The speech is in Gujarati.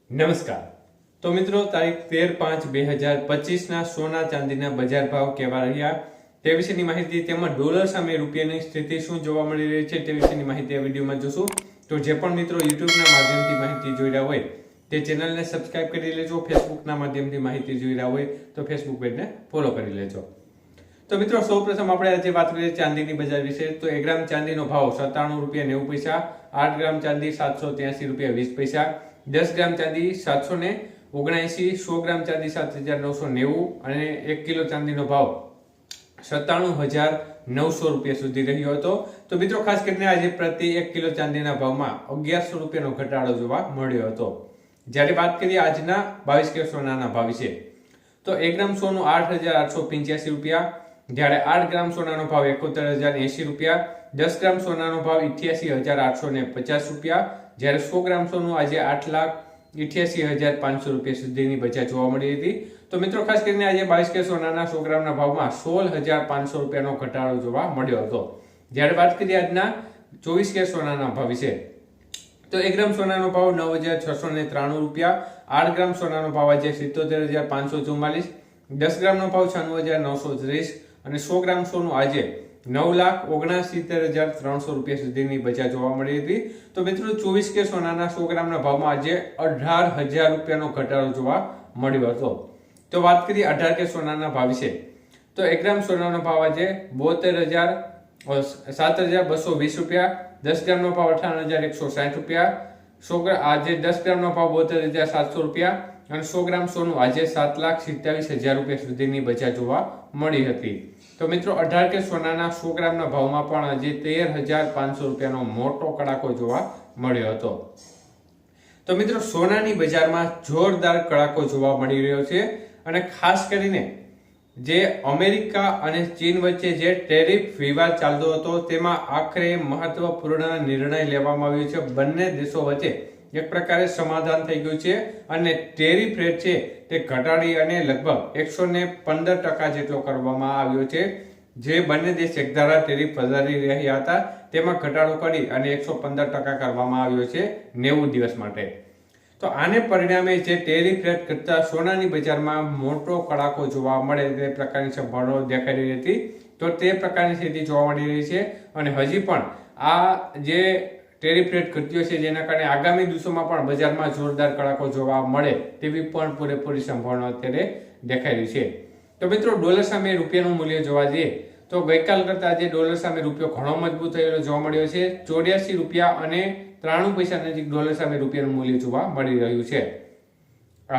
નમસ્કાર। તો મિત્રો તારીખ 13/5/2025 સોના ચાંદીના બજાર ભાવ કેવા રહ્યા તે વિશેની માહિતી તેમજ ડોલર સામે રૂપિયાની સ્થિતિ શું જોવા મળી રહી છે તે વિશેની માહિતી આ વિડીયોમાં જોશું। તો જે પણ મિત્રો યુટ્યુબના માધ્યમથી માહિતી જોઈ રહ્યા હોય તે ચેનલને સબસ્ક્રાઇબ કરી લેજો, ફેસબુકના માધ્યમથી માહિતી જોઈ રહ્યા હોય તો ફેસબુક પેજને ફોલો કરી લેજો। તો મિત્રો સૌપ્રથમ આપણે આજે વાત કરીએ ચાંદીની બજાર વિશે। તો 1 ગ્રામ ચાંદીનો ભાવ 97 રૂપિયા 90 પૈસા, 8 ગ્રામ ચાંદી 783 રૂપિયા 20 પૈસા, 10 ગ્રામ ચાંદી 779, 100 ગ્રામ ચાંદી 7990 અને 1 કિલો ચાંદીનો ભાવ 97,900 રૂપિયા સુધી રહ્યો હતો। તો મિત્રો ખાસ કરીને આજે પ્રતિ 1 કિલો ચાંદીના ભાવમાં 1100 રૂપિયાનો ઘટાડો જોવા મળ્યો હતો। જ્યારે વાત કરીએ આજના 22 કે સોનાના ભાવ વિશે, તો 1 ગ્રામ સોનું 8,885 રૂપિયા, જ્યારે 8 ગ્રામ સોનાનો ભાવ 71,080 રૂપિયા, 10 ગ્રામ સોનાનો ભાવ 88,850 રૂપિયા, જ્યારે 100 ગ્રામ સોનું આજે 8,88,500 રૂપિયા સુધીની બજાર જોવા મળી હતી। તો મિત્રો ખાસ કરીને આજે 22 કે સોનાના 100 ગ્રામના ભાવમાં 16,500 રૂપિયાનો ઘટાડો જોવા મળ્યો હતો। જ્યારે વાત કરીએ આજના 24 કે સોનાના ભાવ વિશે, તો 1 ગ્રામ સોનાનો ભાવ 9,693 રૂપિયા, 8 ગ્રામ સોનાનો ભાવ આજે 77,544, 10 ગ્રામનો ભાવ 96,930 અને 100 ગ્રામ સોનું આજે 9,79,300 રૂપિયા સુધીની બજાર જોવા મળી હતી। તો મિત્રો 24 કે સોનાના 100 ગ્રામના ભાવમાં આજે 18,000 રૂપિયાનો ઘટાડો જોવા મળ્યો હતો। તો વાત કરીએ 18 કે સોનાના ભાવ વિશે, તો 1 ગ્રામ સોનાનો ભાવ આજે 7,220 રૂપિયા, 10 ગ્રામનો ભાવ 58,160 રૂપિયા, આજે 10 ગ્રામનો ભાવ 72,700 રૂપિયા અને 100 ગ્રામ સોનું આજે 7,27,000 રૂપિયા સુધીની બજાર જોવા મળી હતી। તો મિત્રો 18 કે સોનાના 100 ગ્રામના ભાવમાં પણ આજે 13,500 રૂપિયાનો મોટો કડાકો જોવા મળ્યો હતો। તો મિત્રો સોનાની બજારમાં જોરદાર કડાકો જોવા મળી રહ્યો છે અને ખાસ કરીને જે અમેરિકા અને ચીન વચ્ચે જે ટેરિફ વિવાદ ચાલતો હતો તેમાં આખરે મહત્વપૂર્ણ નિર્ણય લેવામાં આવ્યો છે। બંને દેશો વચ્ચે એક પ્રકારે સમાધાન થઈ ગયું છે અને ટેરિફ રેટ છે તે ઘટાડી અને લગભગ 115% જેટલો કરવામાં આવ્યો છે। જે બંને દેશ એકધારા ટેરિફ વધારી રહ્યા હતા તેમાં ઘટાડો કરી અને 115% કરવામાં આવ્યો છે 90 દિવસ માટે। તો આને પરિણામે જે ટેરિફ રેટ કરતા સોનાની બજારમાં મોટો કડાકો જોવા મળે તે પ્રકારની સંભાવનાઓ દેખાઈ રહી હતી। તો તે પ્રકારની સ્થિતિ જોવા મળી રહી છે અને હજી પણ આ જે ટેરિફ રેટ ઘટ્યો છે જેના કારણે આગામી દિવસોમાં પણ બજારમાં જોરદાર કડાકો જોવા મળે તેવી પણ પૂરેપૂરી સંભાવના અત્યારે દેખાઈ રહી છે। તો મિત્રો ડોલર સામે રૂપિયાનું મૂલ્ય જોવા જઈએ તો ગઈકાલ કરતા આજે ડોલર સામે રૂપિયો ઘણો મજબૂત થયેલો જોવા મળ્યો છે। 84 રૂપિયા અને 93 પૈસા નજીક ડોલર સામે રૂપિયાનું મૂલ્ય જોવા મળી રહ્યું છે।